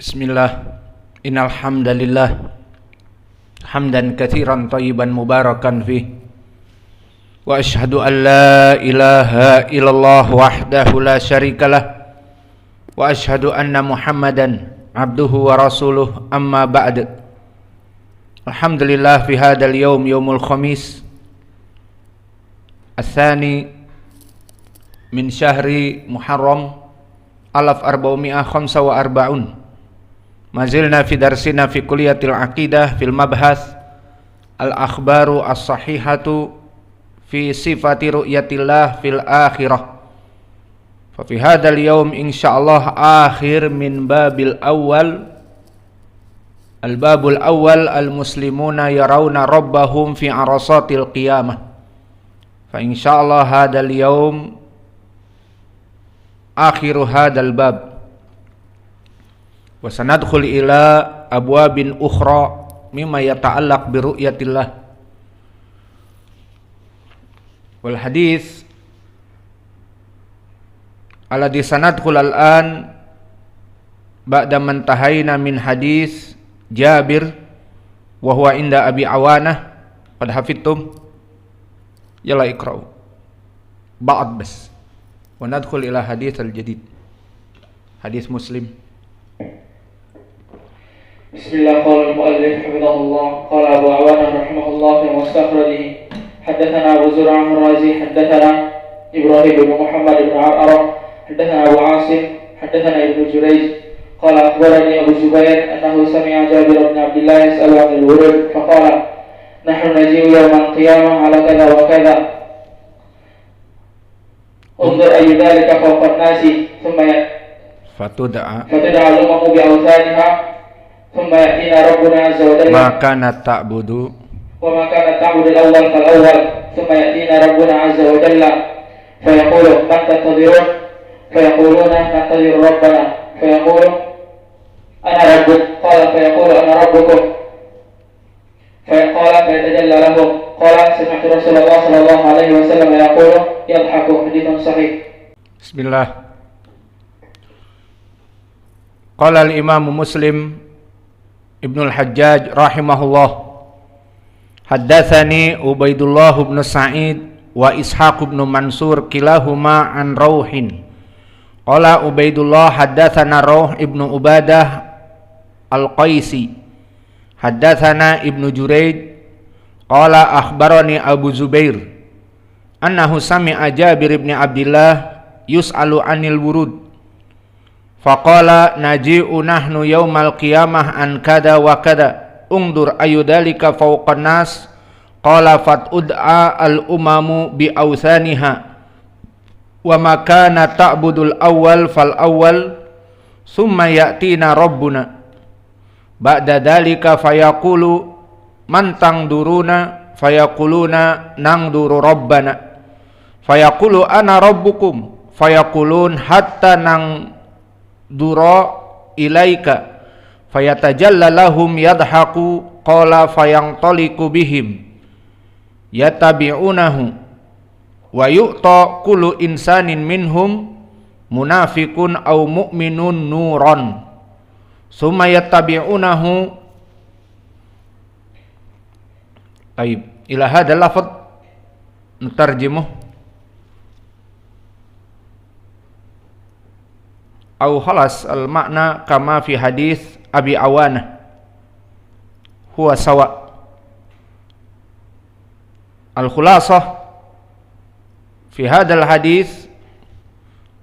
Bismillah. Innal hamdalillah hamdan katsiran thayyiban mubarakan fih. Wa asyhadu an la ilaha illallah wahdahu la syarikalah. Wa asyhadu anna Muhammadan abduhu wa rasuluh, amma ba'd. Alhamdulillah fi hadzal yaum yaumul khamis ats-tsani min syahri Muharram 1445. Mazilna fi darsina fi kulliyatil aqidah fil mabhas al-akhbaru as-sahihatu fi sifati ru'yatillah fil akhirah. Fa fi hadzal yaum insyaallah akhir min babil awal. Al-babul awal al-muslimuna yarawna rabbahum fi arasatil qiyamah. Fa insyaallah hadzal yaum akhiru hadzal bab. Wa sanadkhul ila abwabin ukhra mimma yata'allaq bi ru'yatillah. Wal hadits alladhi sanadkhul al-an ba'da man tahayna min hadis Jabir wa huwa inda Abi Awanah qad hafidtum yalla iqra'u ba'd bas wa nadkhul ila hadits al-jadid hadis Muslim. Bismillah. Qala al-mu'allif hafizahullah qala Abu Awanah rahimahullah fi mustakhrajihi haddatsana Abu Zur'ah ar-Razi haddatsana Ibrahim bin Muhammad bin Ar'arah haddatsana Abu Asim haddatsana Ibnu Jurayj qala akhbarani Abu Zubair annahu sami'a Jabir bin Abdullah yas'alu 'anil wurud faqala nahnu naji'u yawm al-qiyamah 'ala kadza wa kadza unzur ayyu dhalika fawqa an-nasi thumma fatud'a al-ummu bi'awthaniha ثم يأتينا ربنا عز وجل ما كانت تعبد وما كانت تعبد الأول فالأول ثم يأتينا ربنا عز وجل فيقول من تنتظرون فيقولون ننتظر ربنا فيقول أنا ربك قال فيقول أنا ربكم فيقال فيتجلى لهم قال سمعت رسول الله صلى الله عليه وسلم يقول يضحك حديث صحيح. بسم الله. قال الإمام مسلم Ibnul Hajjaj rahimahullah haddatsani Ubaidullah bin Sa'id wa Ishaq bin Mansur kilahuma an Rauhin qala Ubaidullah haddatsana Rauh ibnu Ubadah al-Qaisi haddatsana Ibnu Jurayj qala akhbarani Abu Zubair annahu sami'a Jabir bin Abdullah yus'alu 'anil wurud faqala naji'u nahnu yaumal qiyamah an kada wa kada ungdur ayyudalika fawqan nas qala fatud'a al umamu bi awthaniha wa ma kana ta'budul awwal fal awwal summa ya'tina rabbuna ba'da dalika fayaqulu man tangduruna fayaquluna nangduru rabbana fayaqulu ana rabbukum fayaqulun hatta nang dura ilaika fayatajalla lahum yadhaku qala fayantaliqu bihim yatabi'unahu wa yu'ta kullu insanin minhum munafiqun aw mu'minun nuran summa yatabi'unahu. Baik, ila hadzal lafadz nutarjimuh au khalas al-makna kama fi hadis Abi Awanah huwa sawa. Al-khulasah fi hadzal hadis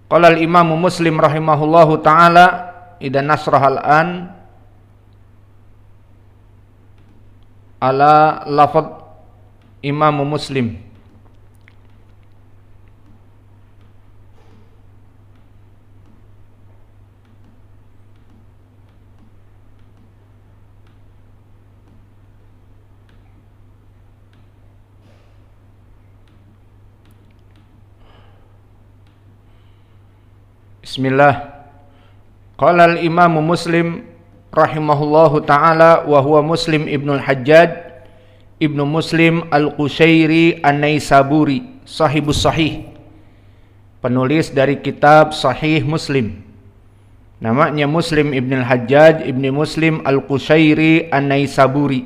qala al-Imam Muslim rahimahullahu taala idan nasrah al-an ala lafadz Imam Muslim. Bismillah. Qala al-Imam Muslim rahimahullahu ta'ala wa huwa Muslim Ibnul Hajjaj Ibnu Muslim Al-Qushairi An-Naisaburi sahibus sahih, penulis dari kitab Sahih Muslim. Namanya Muslim ibn al-Hajjaj ibn Muslim al-Qushairi an-Naisaburi.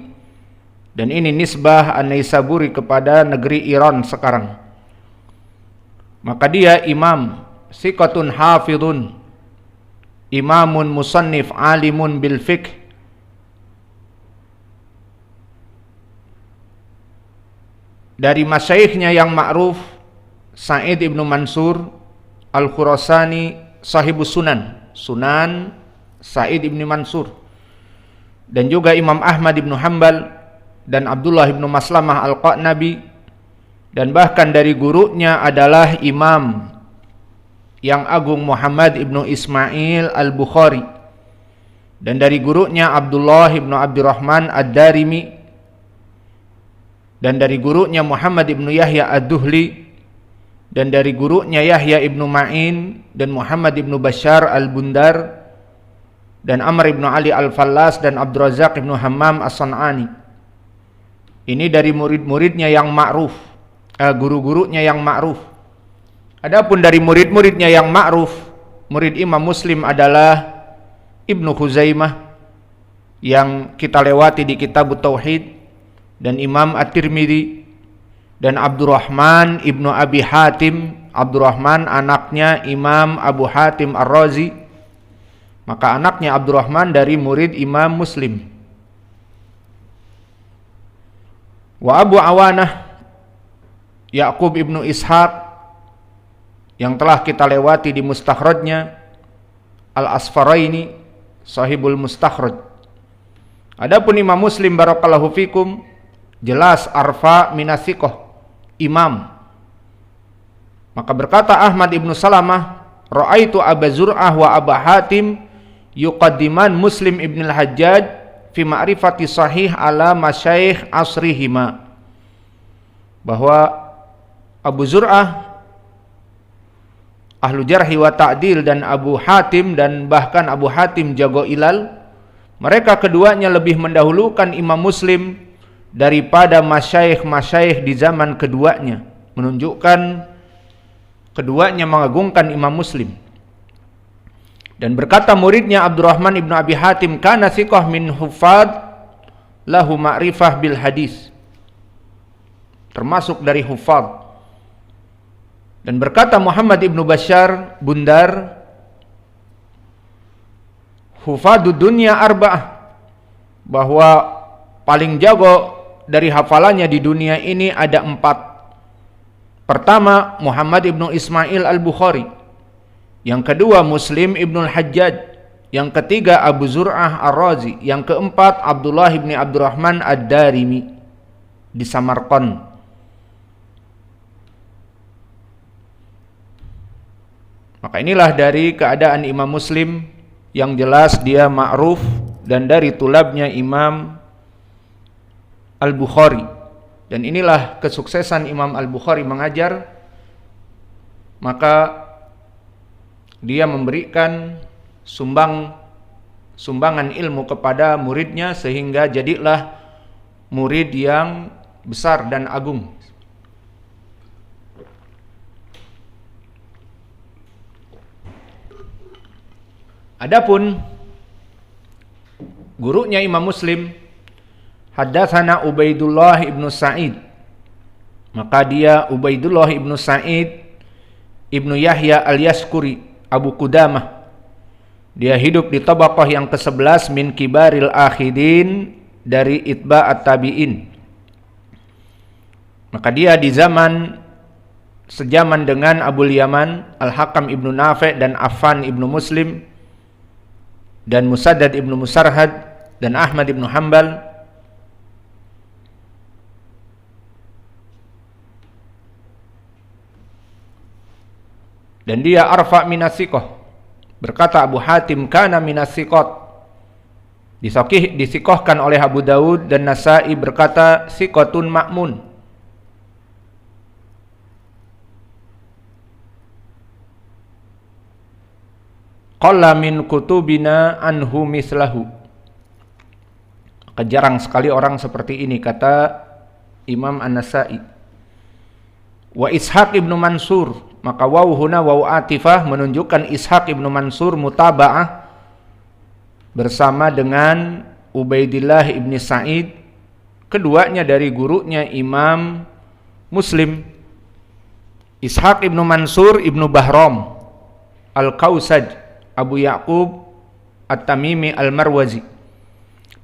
Dan ini nisbah an-Naisaburi kepada negeri Iran sekarang. Maka dia imam, siqatun hafidhun, imamun musannif alimun bil fiqh. Dari masyaikhnya yang ma'ruf, Sa'id ibn Mansur al-Khurasani sahibus sunan, Sunan Sa'id ibn Mansur, dan juga Imam Ahmad ibn Hanbal dan Abdullah ibn Maslamah al-Qa'nabi, dan bahkan dari gurunya adalah Imam yang agung Muhammad ibn Ismail al-Bukhari, dan dari gurunya Abdullah ibn Abdurrahman ad-Darimi, dan dari gurunya Muhammad ibn Yahya ad-Duhli, dan dari gurunya Yahya ibnu Ma'in dan Muhammad ibnu Bashar al-Bundar dan Amr ibnu Ali al-Fallas dan Abdurrazzaq ibnu Hammam as-San'ani. Ini dari murid-muridnya yang ma'ruf, guru-gurunya yang ma'ruf. Adapun dari murid-muridnya yang ma'ruf, murid Imam Muslim adalah Ibnu Khuzaimah yang kita lewati di Kitab Tauhid, dan Imam At-Tirmidzi, dan Abdurrahman ibnu Abi Hatim. Abdurrahman anaknya Imam Abu Hatim Ar-Razi, maka anaknya Abdurrahman dari murid Imam Muslim. Wa Abu Awanah Ya'qub ibnu Ishaq yang telah kita lewati di mustakhrajnya Al-Asfaraini sahibul mustakhraj. Adapun Imam Muslim barakallahu fikum jelas arfa minasiqah, imam. Maka berkata Ahmad ibnu Salamah, ra'aitu Aba Zur'ah wa Aba Hatim yuqaddiman Muslim ibn al-Hajjaj fi ma'rifati sahih ala masyaikh asrihima. Bahwa Abu Zur'ah ahlu jarhi wa ta'dil dan Abu Hatim, dan bahkan Abu Hatim jago ilal, mereka keduanya lebih mendahulukan Imam Muslim daripada masyaikh-masyaikh di zaman keduanya, menunjukkan keduanya mengagungkan Imam Muslim. Dan berkata muridnya Abdurrahman ibnu Abi Hatim, kana thiqah min hufad lahu ma'rifah bil hadis, termasuk dari hufad. Dan berkata Muhammad ibnu Bashar Bundar, hufadud dunya arba'ah, bahwa paling jago dari hafalannya di dunia ini ada 4. Pertama, Muhammad ibnu Ismail al-Bukhari. Yang kedua, Muslim ibnu al-Hajjaj. Yang ketiga, Abu Zur'ah ar-Razi. Yang keempat, Abdullah ibn Abdurrahman ad-Darimi di Samarqand. Maka inilah dari keadaan Imam Muslim yang jelas dia ma'ruf, dan dari tulabnya Imam Al-Bukhari. Dan inilah kesuksesan Imam Al-Bukhari mengajar. Maka dia memberikan sumbangan ilmu kepada muridnya, sehingga jadilah murid yang besar dan agung. Adapun gurunya Imam Muslim, haddatsana Ubaidullah ibnu Sa'id, maka dia Ubaidullah ibnu Sa'id ibnu Yahya al-Yaskuri Abu Qudamah. Dia hidup di tabaqah yang ke-11 min kibaril akhidin, dari itba'at tabi'in. Maka dia di zaman sejaman dengan Abul Yaman, Al-Hakam ibnu Nafi' dan Affan ibnu Muslim, dan Musaddad ibnu Musarhad dan Ahmad ibnu Hanbal. Dan dia arfa minasiqah. Berkata Abu Hatim, kana minasiqat. Disikohkan oleh Abu Daud dan Nasa'i, berkata siqatun ma'mun. Qalla min kutubina anhu mislahu. Jarang sekali orang seperti ini, kata Imam An-Nasa'i. Wa Ishaq ibnu Mansur, maka waw huna waw atifah menunjukkan Ishaq ibnu Mansur mutaba'ah bersama dengan Ubaidillah ibni Sa'id, keduanya dari gurunya Imam Muslim, Ishaq ibnu Mansur ibnu Bahram Al-Kausaj Abu Ya'qub At-Tamimi Al-Marwazi,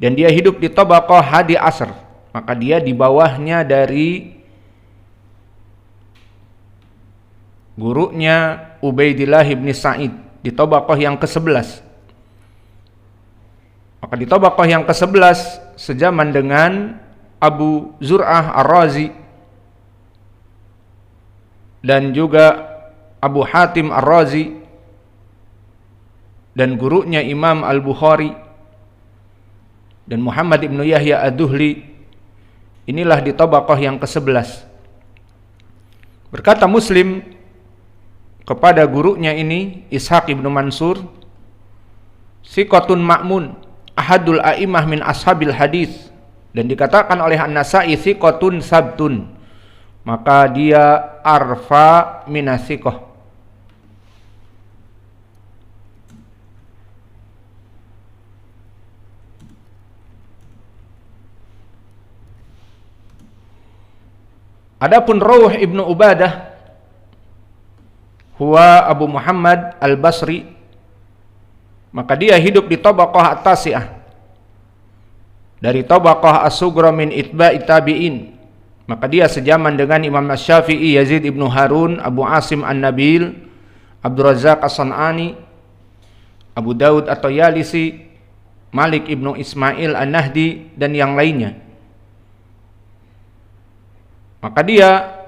dan dia hidup di tabaqah hadi asr, maka dia di bawahnya dari gurunya Ubaidillah ibni Sa'id di tabaqah yang ke-11. Maka di tabaqah yang ke-11 sejaman dengan Abu Zur'ah Ar-Razi dan juga Abu Hatim Ar-Razi dan gurunya Imam Al-Bukhari dan Muhammad ibnu Yahya Ad-Duhli. Inilah di tabaqah yang ke-11. Berkata Muslim kepada gurunya ini, Ishaq ibnu Mansur, siqatun ma'mun, ahadul a'imah min ashabil hadis, dan dikatakan oleh An-Nasa'i siqatun sabtun, maka dia arfa minasiqah. Adapun Rawh ibnu Ubadah huwa Abu Muhammad Al-Basri, maka dia hidup di tabaqah at-tasi'ah, dari tabaqah as-sugra min itba'i tabi'in, maka dia sejaman dengan Imam Asy-Syafi'i, Yazid ibnu Harun, Abu Asim An-Nabil, Abdul Razzaq As-San'ani, Abu Daud At-Tayalisi, Malik ibnu Ismail An-Nahdi, dan yang lainnya. Maka dia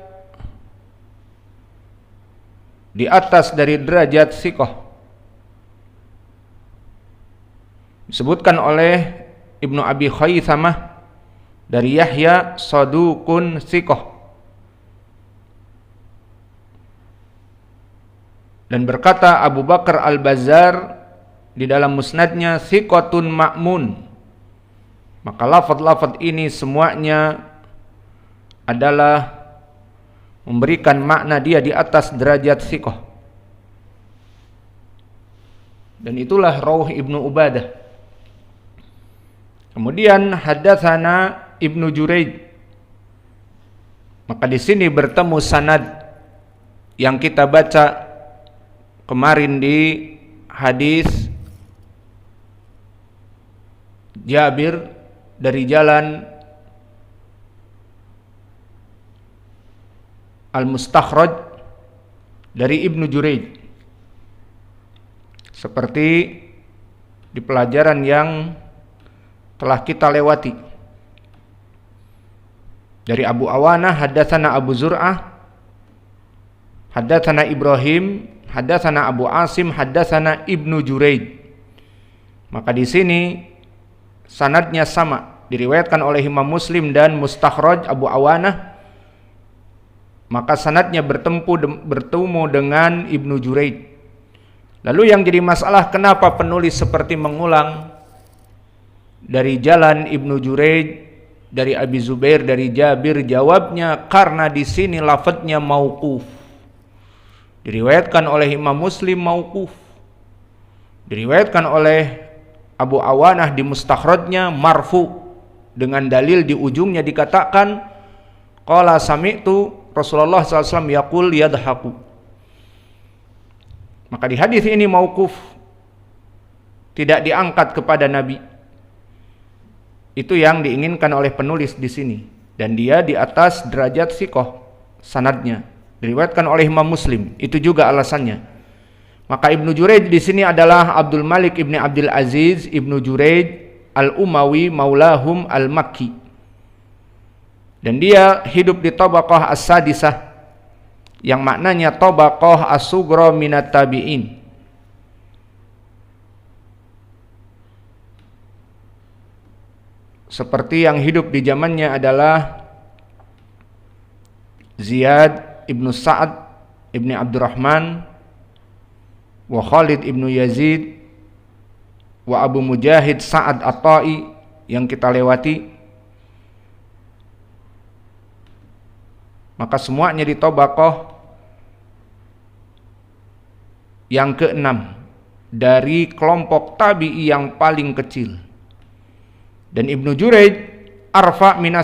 di atas dari derajat siqah. Disebutkan oleh Ibnu Abi Khaythamah dari Yahya, sadukun siqah. Dan berkata Abu Bakar Al-Bazzar di dalam musnadnya, siqatun ma'mun. Maka lafaz-lafaz ini semuanya adalah memberikan makna dia di atas derajat siqah. Dan itulah Rawh ibnu Ubadah. Kemudian haddatsana Ibnu Juraij. Maka di sini bertemu sanad yang kita baca kemarin di hadis Jabir dari jalan Al-Mustakhraj dari Ibnu Juraij, seperti di pelajaran yang telah kita lewati. Dari Abu Awanah haddatsana Abu Zur'ah, haddatsana Ibrahim, haddatsana Abu Asim, haddatsana Ibnu Juraij. Maka di sini sanadnya sama, diriwayatkan oleh Imam Muslim dan Mustakhraj Abu Awanah. Maka sanadnya bertemu dengan Ibnu Juraij. Lalu yang jadi masalah, kenapa penulis seperti mengulang dari jalan Ibnu Juraij, dari Abi Zubair, dari Jabir? Jawabnya, karena di sini lafadznya mauquf. Diriwayatkan oleh Imam Muslim mauquf. Diriwayatkan oleh Abu Awanah di Mustakhrajnya marfu, dengan dalil di ujungnya dikatakan qala sami'tu Rasulullah SAW yaqul yadhaku. Maka di hadis ini mauquf, tidak diangkat kepada Nabi. Itu yang diinginkan oleh penulis di sini, dan dia di atas derajat siqah sanadnya, diriwayatkan oleh Imam Muslim. Itu juga alasannya. Maka Ibnu Juraij di sini adalah Abdul Malik ibni Abdul Aziz Ibnu Juraij Al-Umawi maulahum Al-Makki, dan dia hidup di tabaqah as-sadisah, yang maknanya tabaqah as-sugra minat tabi'in. Seperti yang hidup di zamannya adalah Ziyad ibnu Sa'ad ibni Abdurrahman, wa Khalid ibnu Yazid, wa Abu Mujahid Sa'ad At-Ta'i yang kita lewati. Maka semuanya di tabaqah yang ke-6. dari kelompok tabi'i yang paling kecil. Dan Ibnu Jurayj arfa minas